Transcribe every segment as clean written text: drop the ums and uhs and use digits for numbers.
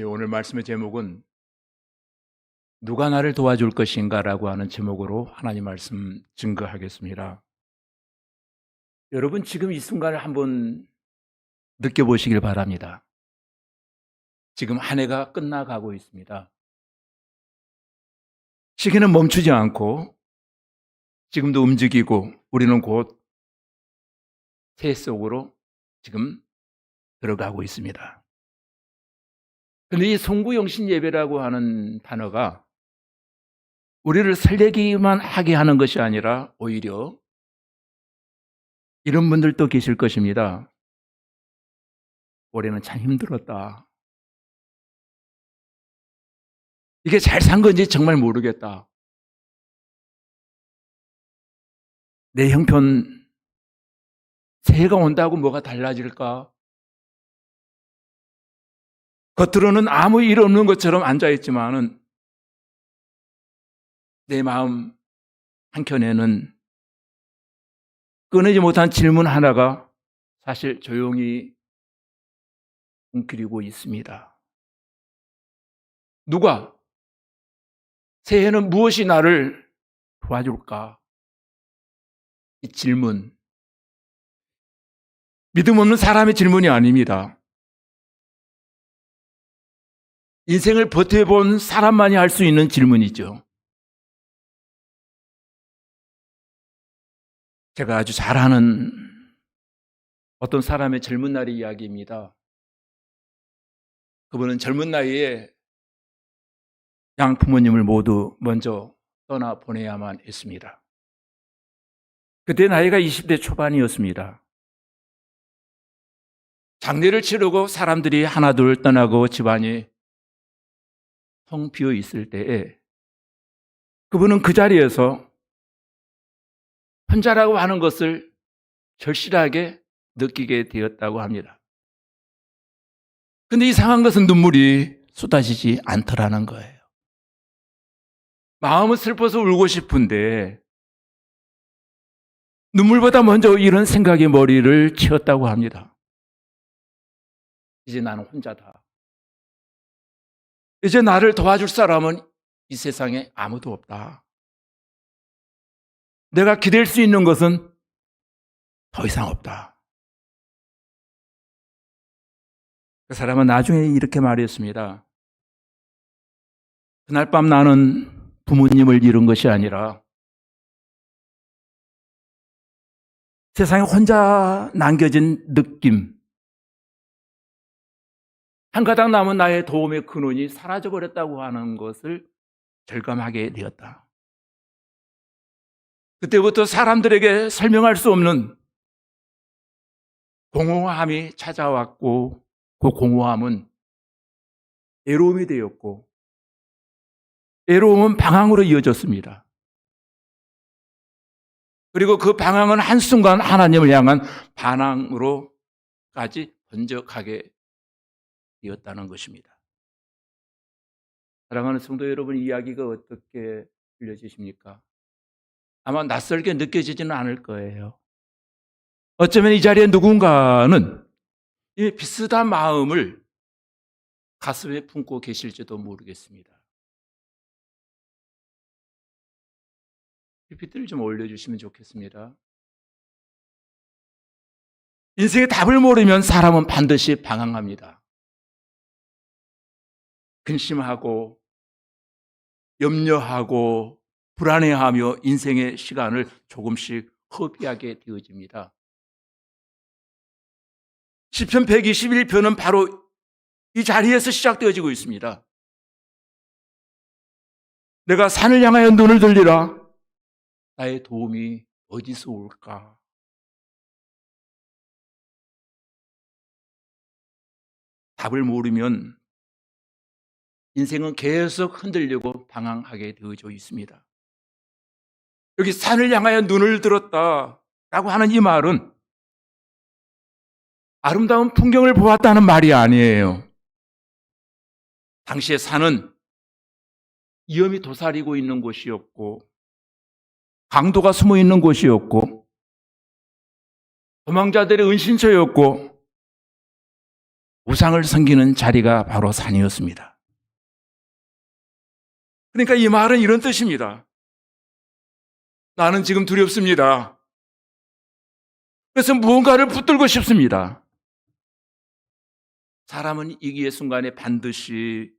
오늘 말씀의 제목은 누가 나를 도와줄 것인가 라고 하는 제목으로 하나님 말씀 증거하겠습니다. 여러분 지금 이 순간을 한번 느껴보시길 바랍니다. 지금 한 해가 끝나가고 있습니다. 시계는 멈추지 않고 지금도 움직이고 우리는 곧 새해 속으로 지금 들어가고 있습니다. 그런데 이 송구영신 예배라고 하는 단어가 우리를 설레기만 하게 하는 것이 아니라 오히려 이런 분들도 계실 것입니다. 올해는 참 힘들었다. 이게 잘 산 건지 정말 모르겠다. 내 형편 새해가 온다고 뭐가 달라질까? 겉으로는 아무 일 없는 것처럼 앉아있지만은 내 마음 한켠에는 끊이지 못한 질문 하나가 사실 조용히 웅크리고 있습니다. 누가? 새해는 무엇이 나를 도와줄까? 이 질문. 믿음 없는 사람의 질문이 아닙니다. 인생을 버텨본 사람만이 할 수 있는 질문이죠. 제가 아주 잘 아는 어떤 사람의 젊은 날의 이야기입니다. 그분은 젊은 나이에 양 부모님을 모두 먼저 떠나보내야만 했습니다. 그때 나이가 20대 초반이었습니다. 장례를 치르고 사람들이 하나둘 떠나고 집안이 텅 비어 있을 때에 그분은 그 자리에서 혼자라고 하는 것을 절실하게 느끼게 되었다고 합니다. 근데 이상한 것은 눈물이 쏟아지지 않더라는 거예요. 마음은 슬퍼서 울고 싶은데 눈물보다 먼저 이런 생각이 머리를 치웠다고 합니다. 이제 나는 혼자다. 이제 나를 도와줄 사람은 이 세상에 아무도 없다. 내가 기댈 수 있는 것은 더 이상 없다. 그 사람은 나중에 이렇게 말했습니다. 그날 밤 나는 부모님을 잃은 것이 아니라 세상에 혼자 남겨진 느낌, 한 가닥 남은 나의 도움의 근원이 사라져버렸다고 하는 것을 절감하게 되었다. 그때부터 사람들에게 설명할 수 없는 공허함이 찾아왔고 그 공허함은 애로움이 되었고 애로움은 방황으로 이어졌습니다. 그리고 그 방황은 한순간 하나님을 향한 반항으로까지 번져가게 되었다는 것입니다. 사랑하는 성도 여러분, 이 이야기가 어떻게 들려지십니까? 아마 낯설게 느껴지지는 않을 거예요. 어쩌면 이 자리에 누군가는 이 비슷한 마음을 가슴에 품고 계실지도 모르겠습니다. PPT를 좀 올려주시면 좋겠습니다. 인생의 답을 모르면 사람은 반드시 방황합니다. 근심하고 염려하고 불안해하며 인생의 시간을 조금씩 허비하게 되어집니다. 시편 121편은 바로 이 자리에서 시작되어지고 있습니다. 내가 산을 향하여 눈을 돌리라. 나의 도움이 어디서 올까? 답을 모르면 인생은 계속 흔들리고 방황하게 되어져 있습니다. 여기 산을 향하여 눈을 들었다라고 하는 이 말은 아름다운 풍경을 보았다는 말이 아니에요. 당시의 산은 위험이 도사리고 있는 곳이었고 강도가 숨어 있는 곳이었고 도망자들의 은신처였고 우상을 섬기는 자리가 바로 산이었습니다. 그러니까 이 말은 이런 뜻입니다. 나는 지금 두렵습니다. 그래서 무언가를 붙들고 싶습니다. 사람은 위기의 순간에 반드시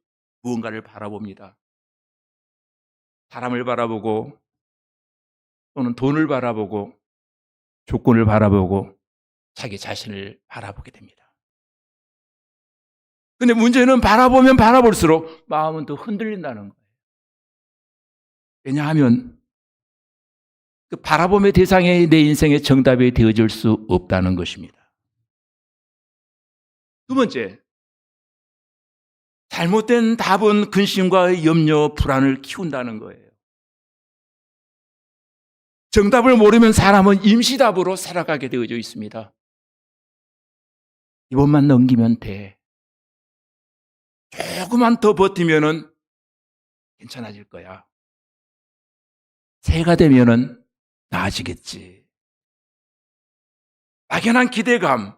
무언가를 바라봅니다. 사람을 바라보고 또는 돈을 바라보고 조건을 바라보고 자기 자신을 바라보게 됩니다. 근데 문제는 바라보면 바라볼수록 마음은 더 흔들린다는 거예요. 왜냐하면 그 바라봄의 대상이 내 인생의 정답이 되어줄 수 없다는 것입니다. 두 번째, 잘못된 답은 근심과 염려, 불안을 키운다는 거예요. 정답을 모르면 사람은 임시답으로 살아가게 되어져 있습니다. 이번만 넘기면 돼. 조금만 더 버티면은 괜찮아질 거야. 새해가 되면은 나아지겠지. 막연한 기대감.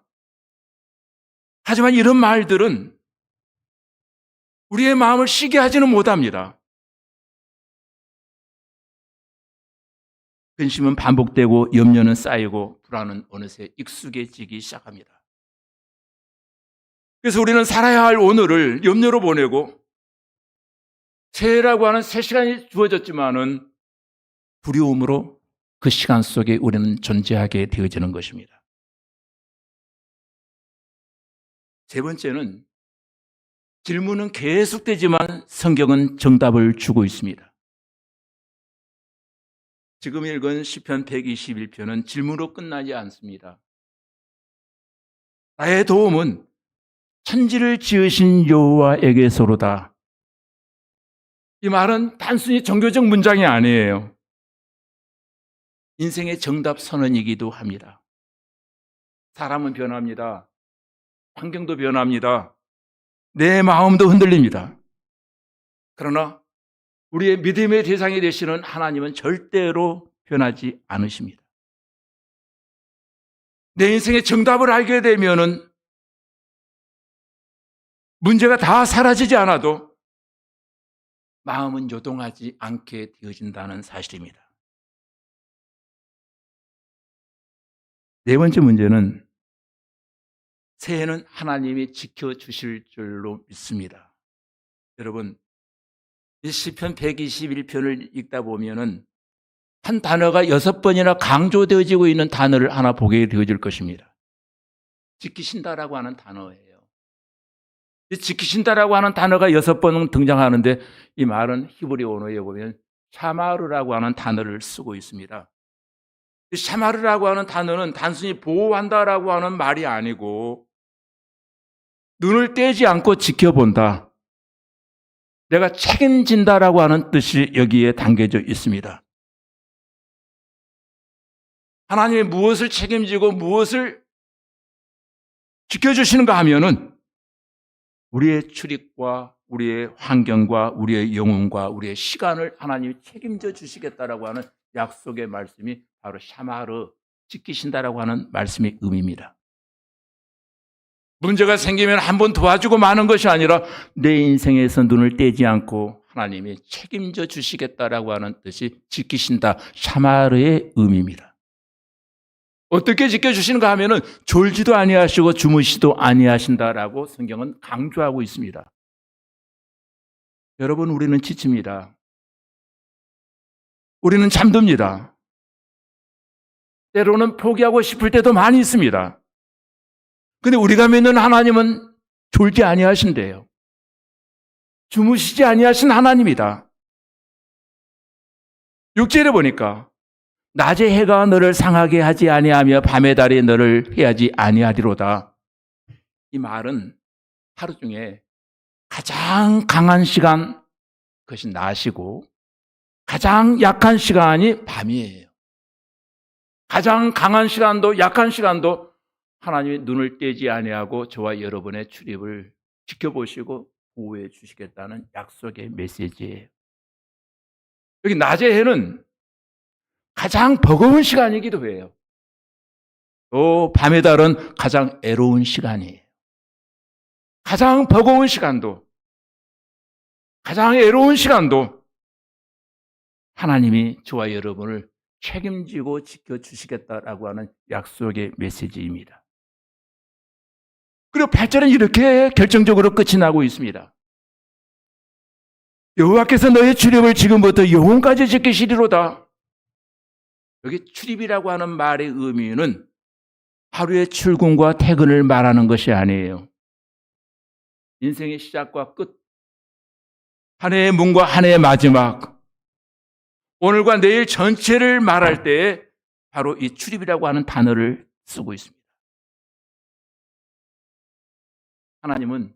하지만 이런 말들은 우리의 마음을 쉬게 하지는 못합니다. 근심은 반복되고 염려는 쌓이고 불안은 어느새 익숙해지기 시작합니다. 그래서 우리는 살아야 할 오늘을 염려로 보내고 새해라고 하는 새 시간이 주어졌지만은 두려움으로 그 시간 속에 우리는 존재하게 되어지는 것입니다. 세 번째는 질문은 계속되지만 성경은 정답을 주고 있습니다. 지금 읽은 시편 121편은 질문으로 끝나지 않습니다. 나의 도움은 천지를 지으신 여호와에게서로다. 이 말은 단순히 종교적 문장이 아니에요. 인생의 정답 선언이기도 합니다. 사람은 변합니다. 환경도 변합니다. 내 마음도 흔들립니다. 그러나 우리의 믿음의 대상이 되시는 하나님은 절대로 변하지 않으십니다. 내 인생의 정답을 알게 되면은 문제가 다 사라지지 않아도 마음은 요동하지 않게 되어진다는 사실입니다. 네 번째 문제는 새해는 하나님이 지켜주실 줄로 믿습니다. 여러분, 이 시편 121편을 읽다 보면은 한 단어가 6번이나 강조되어지고 있는 단어를 하나 보게 되어질 것입니다. 지키신다라고 하는 단어예요. 이 지키신다라고 하는 단어가 6번 등장하는데 이 말은 히브리 언어에 보면 샤마르라고 하는 단어를 쓰고 있습니다. 이 샤마르라고 하는 단어는 단순히 보호한다라고 하는 말이 아니고 눈을 떼지 않고 지켜본다. 내가 책임진다라고 하는 뜻이 여기에 담겨져 있습니다. 하나님이 무엇을 책임지고 무엇을 지켜주시는가 하면은 우리의 출입과 우리의 환경과 우리의 영혼과 우리의 시간을 하나님이 책임져 주시겠다라고 하는 약속의 말씀이 바로 샤마르, 지키신다라고 하는 말씀의 의미입니다. 문제가 생기면 한번 도와주고 마는 것이 아니라 내 인생에서 눈을 떼지 않고 하나님이 책임져 주시겠다라고 하는 뜻이 지키신다, 샤마르의 의미입니다. 어떻게 지켜주시는가 하면은 졸지도 아니하시고 주무시도 아니하신다라고 성경은 강조하고 있습니다. 여러분, 우리는 지칩니다. 우리는 잠듭니다. 때로는 포기하고 싶을 때도 많이 있습니다. 근데 우리가 믿는 하나님은 졸지 아니하신대요. 주무시지 아니하신 하나님이다. 6절에 보니까 낮의 해가 너를 상하게 하지 아니하며 밤의 달이 너를 해하지 아니하리로다. 이 말은 하루 중에 가장 강한 시간, 그것이 낮이고 가장 약한 시간이 밤이에요. 가장 강한 시간도 약한 시간도 하나님이 눈을 떼지 아니하고 저와 여러분의 출입을 지켜보시고 보호해 주시겠다는 약속의 메시지예요. 여기 낮의 해는 가장 버거운 시간이기도 해요. 또 밤의 달은 가장 애로운 시간이에요. 가장 버거운 시간도, 가장 애로운 시간도 하나님이 저와 여러분을 책임지고 지켜주시겠다라고 하는 약속의 메시지입니다. 그리고 8절은 이렇게 결정적으로 끝이 나고 있습니다. 여호와께서 너의 출입을 지금부터 영원까지 지키시리로다. 여기 출입이라고 하는 말의 의미는 하루의 출근과 퇴근을 말하는 것이 아니에요. 인생의 시작과 끝, 한 해의 문과 한 해의 마지막, 오늘과 내일 전체를 말할 때 바로 이 출입이라고 하는 단어를 쓰고 있습니다. 하나님은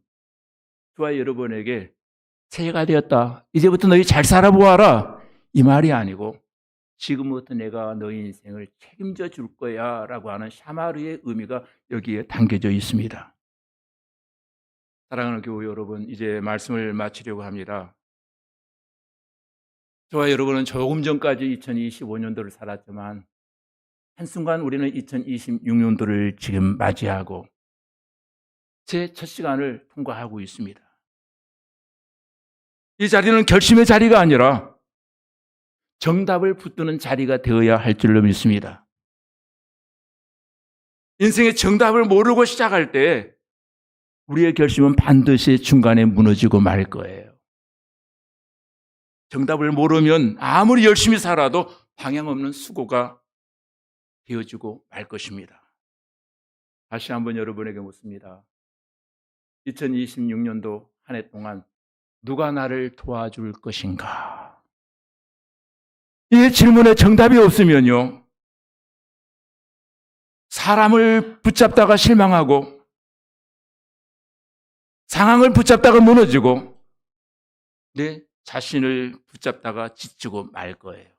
저와 여러분에게 새해가 되었다, 이제부터 너희 잘 살아보아라, 이 말이 아니고 지금부터 내가 너희 인생을 책임져 줄 거야 라고 하는 샤마르의 의미가 여기에 담겨져 있습니다. 사랑하는 교우 여러분, 이제 말씀을 마치려고 합니다. 저와 여러분은 조금 전까지 2025년도를 살았지만 한순간 우리는 2026년도를 지금 맞이하고 제 첫 시간을 통과하고 있습니다. 이 자리는 결심의 자리가 아니라 정답을 붙드는 자리가 되어야 할 줄로 믿습니다. 인생의 정답을 모르고 시작할 때 우리의 결심은 반드시 중간에 무너지고 말 거예요. 정답을 모르면 아무리 열심히 살아도 방향 없는 수고가 되어지고 말 것입니다. 다시 한번 여러분에게 묻습니다. 2026년도 한 해 동안 누가 나를 도와줄 것인가? 이 질문에 정답이 없으면요, 사람을 붙잡다가 실망하고 상황을 붙잡다가 무너지고 내 자신을 붙잡다가 지치고 말 거예요.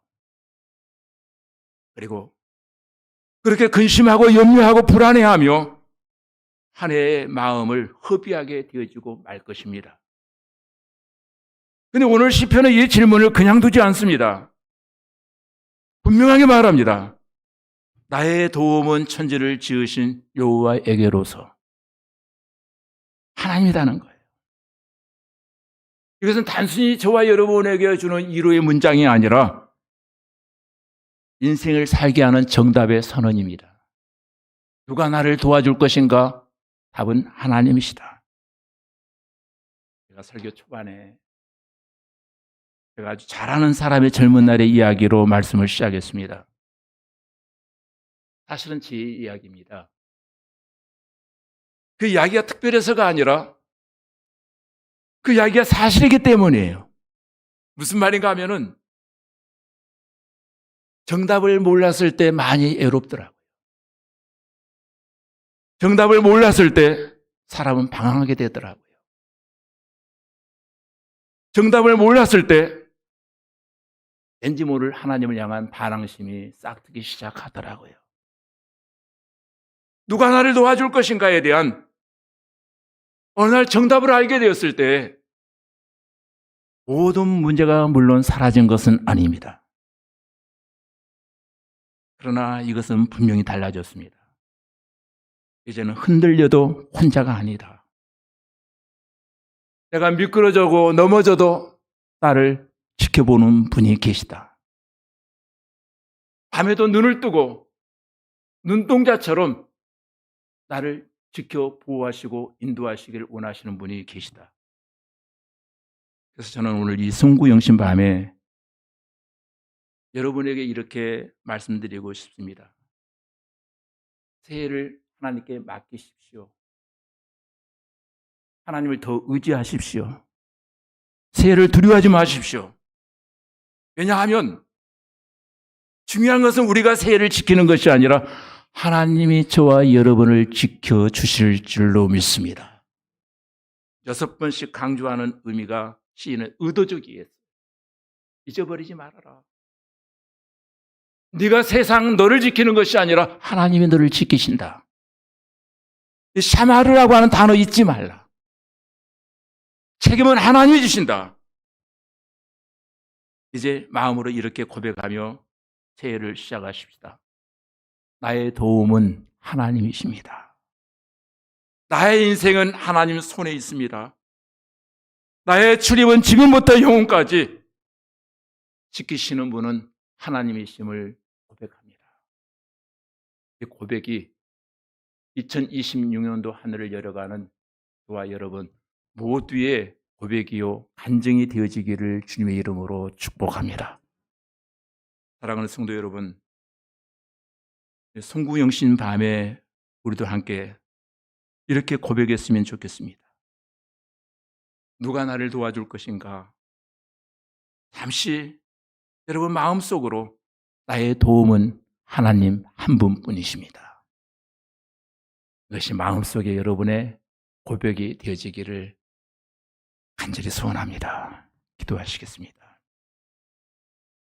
그리고 그렇게 근심하고 염려하고 불안해하며 한 해의 마음을 허비하게 되어지고 말 것입니다. 그런데 오늘 시편은 이 질문을 그냥 두지 않습니다. 분명하게 말합니다. 나의 도움은 천지를 지으신 여호와에게로서, 하나님이라는 거예요. 이것은 단순히 저와 여러분에게 주는 위로의 문장이 아니라 인생을 살게 하는 정답의 선언입니다. 누가 나를 도와줄 것인가? 답은 하나님이시다. 제가 설교 초반에 제가 아주 잘하는 사람의 젊은 날의 이야기로 말씀을 시작했습니다. 사실은 제 이야기입니다. 그 이야기가 특별해서가 아니라 그 이야기가 사실이기 때문이에요. 무슨 말인가 하면은 정답을 몰랐을 때 많이 애롭더라고요. 정답을 몰랐을 때 사람은 방황하게 되더라고요. 정답을 몰랐을 때 왠지 모를 하나님을 향한 반항심이 싹트기 시작하더라고요. 누가 나를 도와줄 것인가에 대한 어느 날 정답을 알게 되었을 때 모든 문제가 물론 사라진 것은 아닙니다. 그러나 이것은 분명히 달라졌습니다. 이제는 흔들려도 혼자가 아니다. 내가 미끄러져고 넘어져도 나를 지켜보는 분이 계시다. 밤에도 눈을 뜨고 눈동자처럼 나를 지켜 보호하시고 인도하시길 원하시는 분이 계시다. 그래서 저는 오늘 이 성구영신 밤에 여러분에게 이렇게 말씀드리고 싶습니다. 새해를 하나님께 맡기십시오. 하나님을 더 의지하십시오. 새해를 두려워하지 마십시오. 왜냐하면 중요한 것은 우리가 새해를 지키는 것이 아니라 하나님이 저와 여러분을 지켜주실 줄로 믿습니다. 6번씩 강조하는 의미가 시인은 의도적이에요. 잊어버리지 말아라. 네가 세상 너를 지키는 것이 아니라 하나님이 너를 지키신다. 이 샤마르라고 하는 단어 잊지 말라. 책임은 하나님이 주신다. 이제 마음으로 이렇게 고백하며 새해를 시작하십시다. 나의 도움은 하나님이십니다. 나의 인생은 하나님 손에 있습니다. 나의 출입은 지금부터 영혼까지 지키시는 분은 하나님이심을 고백합니다. 이 고백이 2026년도 하늘을 열어가는 저와 여러분 모두의 고백이요 간증이 되어지기를 주님의 이름으로 축복합니다. 사랑하는 성도 여러분, 송구영신 밤에 우리도 함께 이렇게 고백했으면 좋겠습니다. 누가 나를 도와줄 것인가? 잠시 여러분 마음속으로 나의 도움은 하나님 한 분뿐이십니다. 이것이 마음속에 여러분의 고백이 되어지기를 간절히 소원합니다. 기도하시겠습니다.